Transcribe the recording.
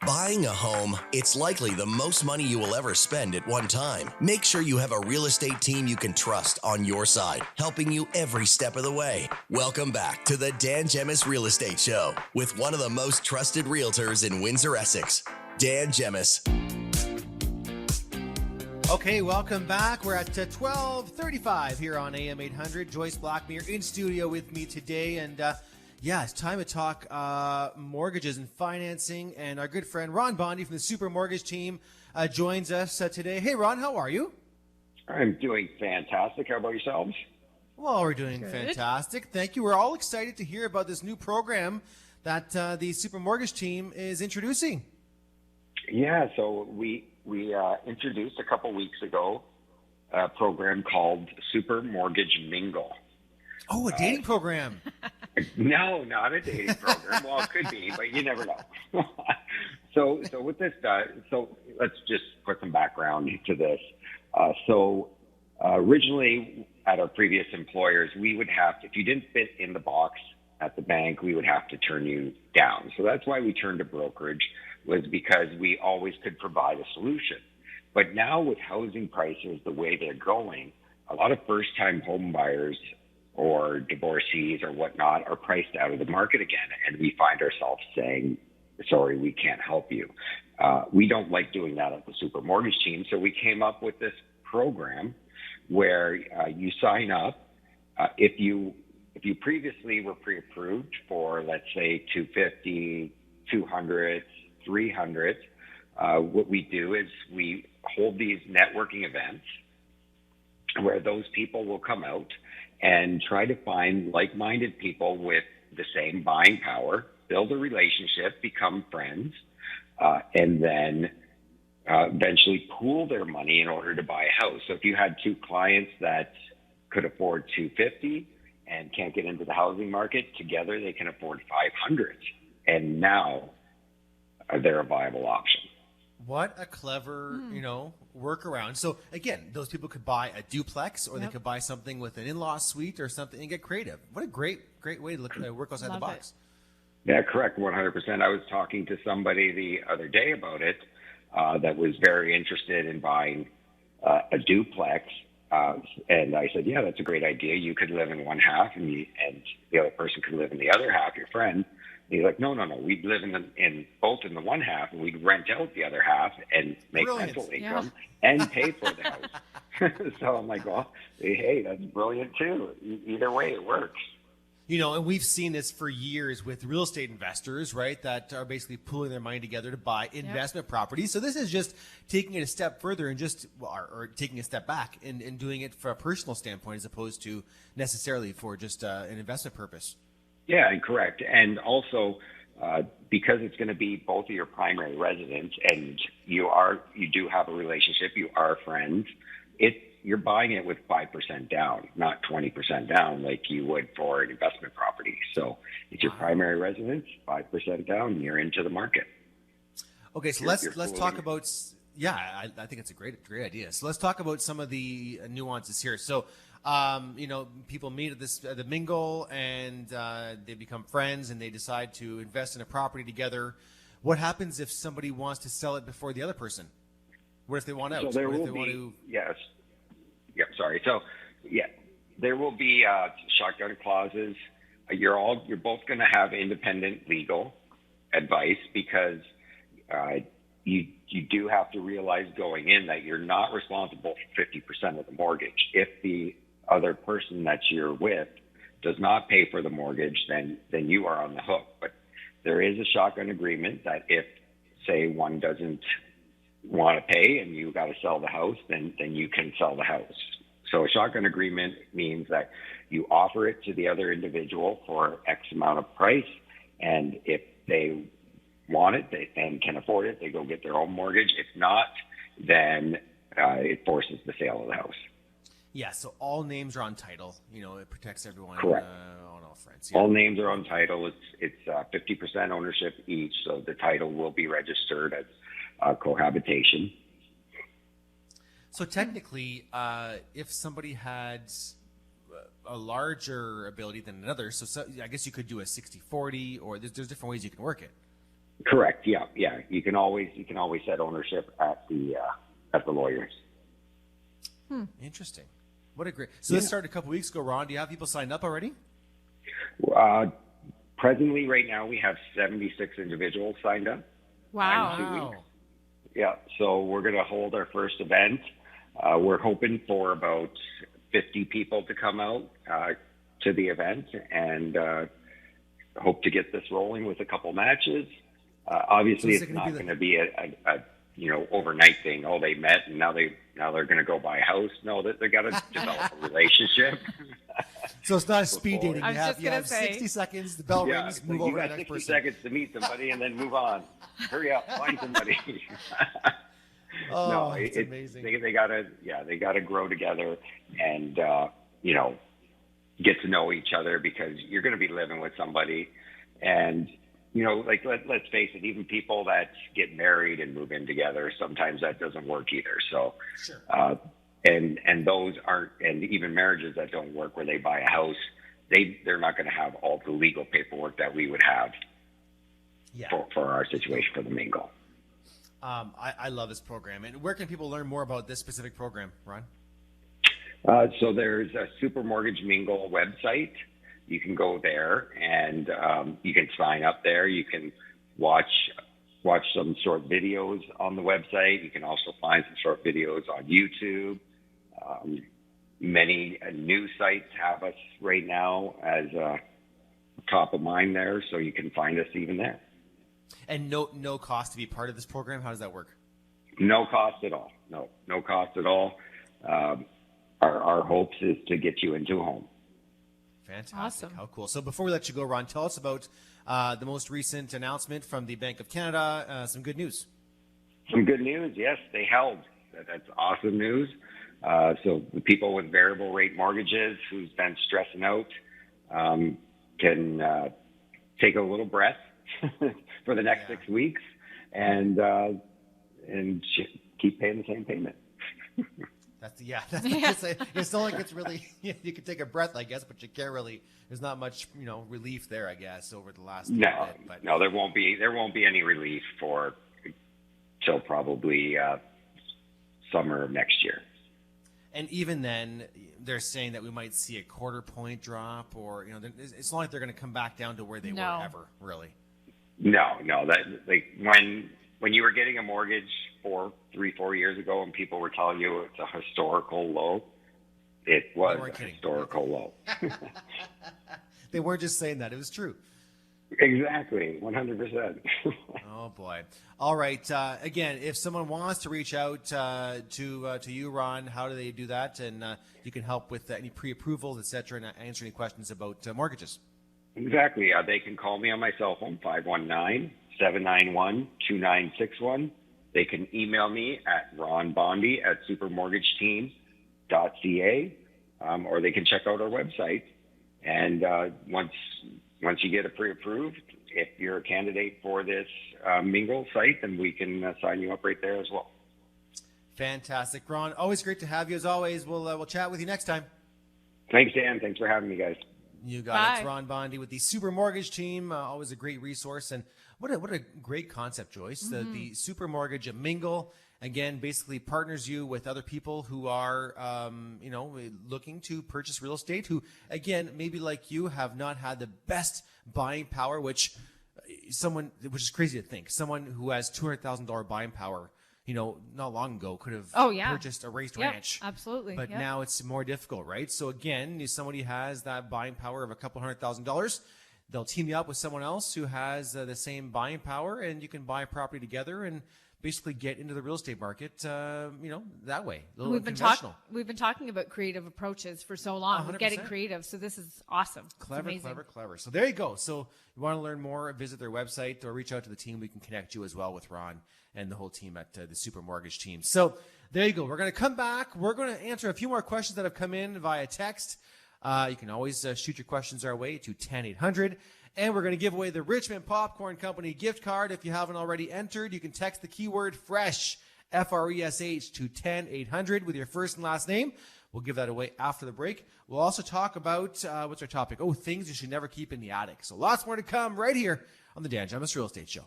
Buying a home, it's likely the most money you will ever spend at one time. Make sure you have a real estate team you can trust on your side, helping you every step of the way. Welcome back to the Dan Gemus Real Estate Show with one of the most trusted realtors in Windsor, Essex, Dan Gemus. Okay, welcome back. We're at 12:35 here on AM800. Joyce Blackmere in studio with me today, and it's time to talk mortgages and financing. And our good friend Ron Bondy from the Super Mortgage team joins us today. Hey, Ron, how are you? I'm doing fantastic. How about yourselves? Well, we're doing fantastic. Thank you. We're all excited to hear about this new program that the Super Mortgage team is introducing. Yeah, so we introduced a couple weeks ago a program called Super Mortgage Mingle. Oh, a dating program. No, not a dating program. Well, it could be, but you never know. So what this does, so let's just put some background to this. Originally at our previous employers, we would have to, if you didn't fit in the box at the bank, we would have to turn you down. So that's why we turned to brokerage, was because we always could provide a solution. But now with housing prices the way they're going, a lot of first-time home buyers or divorcees or whatnot are priced out of the market again, and we find ourselves saying, sorry, we can't help you. We don't like doing that at the Super Mortgage team, so we came up with this program where you sign up. If you previously were pre-approved for, let's say, 250, 200, 300, what we do is we hold these networking events where those people will come out and try to find like-minded people with the same buying power, build a relationship, become friends, and then eventually pool their money in order to buy a house. So if you had two clients that could afford 250 and can't get into the housing market, together they can afford 500. And now they're a viable option. What a clever, workaround. So again, those people could buy a duplex, or they could buy something with an in-law suite or something and get creative. What a great way to work outside the box. Yeah, correct. 100%. I was talking to somebody the other day about it that was very interested in buying a duplex. And I said, yeah, that's a great idea. You could live in one half and the other person could live in the other half, your friend. He's like, no. We'd live in both in the one half, and we'd rent out the other half and make rental income and pay for the house. So I'm like, well, hey, that's brilliant too. Either way, it works. And we've seen this for years with real estate investors, right, that are basically pooling their money together to buy investment properties. So this is just taking it a step further and or taking a step back and doing it for a personal standpoint as opposed to necessarily for just an investment purpose. Yeah, correct. And also, because it's going to be both of your primary residents and you do have a relationship, you are friends, you're buying it with 5% down, not 20% down like you would for an investment property. So it's your primary residence, 5% down, you're into the market. Okay, so let's talk about, I think it's a great idea. So let's talk about some of the nuances here. So people meet at the mingle and they become friends and they decide to invest in a property together. What happens if somebody wants to sell it before the other person? What if they want out? So there will be, yes. Yeah, sorry. So, there will be shotgun clauses. You're both going to have independent legal advice because you do have to realize going in that you're not responsible for 50% of the mortgage. If the other person that you're with does not pay for the mortgage, then you are on the hook. But there is a shotgun agreement that if, say, one doesn't want to pay and you got to sell the house, then you can sell the house. So a shotgun agreement means that you offer it to the other individual for X amount of price, and if they want it and can afford it, they go get their own mortgage. If not, then it forces the sale of the house. Yeah, so all names are on title. It protects everyone. Correct. On all fronts. Yeah. All names are on title. It's 50% ownership each, so the title will be registered as cohabitation. So technically, if somebody had a larger ability than another, so I guess you could do a 60-40, or there's different ways you can work it. Correct. Yeah. You can always set ownership at the lawyers. Interesting. What a great. So this started a couple weeks ago, Ron. Do you have people signed up already? Presently, right now, we have 76 individuals signed up. Wow. 2 weeks. Yeah. So we're going to hold our first event. We're hoping for about 50 people to come out to the event, and hope to get this rolling with a couple matches. Obviously, it's not going to be a overnight thing. Oh, they met and now they're going to go buy a house. No, they got to develop a relationship. So it's not speed dating. I was just You gonna have say. 60 seconds. The bell rings. Move over to the got next 60 person. seconds to meet somebody and then move on. Hurry up, find somebody. Oh, No, it's amazing. They gotta grow together and get to know each other, because you're going to be living with somebody, and let's face it, even people that get married and move in together, sometimes that doesn't work either. So, Sure. And those aren't, and even marriages that don't work where they buy a house, they're not going to have all the legal paperwork that we would have for our situation for the Mingle. I love this program. And where can people learn more about this specific program, Ron? So there's a Super Mortgage Mingle website. You can go there and you can sign up there. You can watch some short videos on the website. You can also find some short videos on YouTube. Many news sites have us right now as top of mind there, so you can find us even there. And no cost to be part of this program? How does that work? No cost at all. No cost at all. Our hopes is to get you into a home. Fantastic. Awesome. How cool. So before we let you go, Ron, tell us about the most recent announcement from the Bank of Canada. Some good news. Some good news. Yes, they held. That's awesome news. So the people with variable rate mortgages who's been stressing out can take a little breath for the next 6 weeks and keep paying the same payment. It's not like it's really, you can take a breath, I guess, but you can't really, there's not much, relief there, I guess, over the last bit. But No, there won't be any relief till probably summer of next year. And even then, they're saying that we might see a quarter point drop, or it's not like they're going to come back down to where they were ever, really. No, that when you were getting a mortgage 3-4 years ago, and people were telling you it's a historical low, it was a historical low. They weren't just saying that; it was true. Exactly, 100%. Oh boy! All right. Again, if someone wants to reach out to you, Ron, how do they do that? And you can help with any pre-approvals, etc., and answer any questions about mortgages. Exactly. They can call me on my cell phone, 519-791-2961. They can email me at ronbondy@supermortgageteam.ca, or they can check out our website. And once you get it pre-approved, if you're a candidate for this Mingle site, then we can sign you up right there as well. Fantastic, Ron. Always great to have you. As always, we'll chat with you next time. Thanks, Dan. Thanks for having me, guys. You got it. It's Ron Bondy with the Super Mortgage Team. Always a great resource. And what a great concept, Joyce. Mm-hmm. The Super Mortgage Mingle, again, basically partners you with other people who are, looking to purchase real estate, who, again, maybe like you, have not had the best buying power, which is crazy to think. Someone who has $200,000 buying power, not long ago could have purchased a raised ranch. Absolutely. But now it's more difficult, right? So again, if somebody has that buying power of a couple $100,000, they'll team you up with someone else who has the same buying power, and you can buy a property together and basically get into the real estate market, that way. We've been talking about creative approaches for so long. 100%. Getting creative. So this is awesome. Clever. So there you go. So you want to learn more, visit their website or reach out to the team. We can connect you as well with Ron and the whole team at the Super Mortgage Team. So there you go. We're going to come back. We're going to answer a few more questions that have come in via text. You can always shoot your questions our way to 10800. And we're going to give away the Richmond Popcorn Company gift card. If you haven't already entered, you can text the keyword FRESH, FRESH, to 10800 with your first and last name. We'll give that away after the break. We'll also talk about, what's our topic? Things you should never keep in the attic. So lots more to come right here on the Dan Gemus Real Estate Show.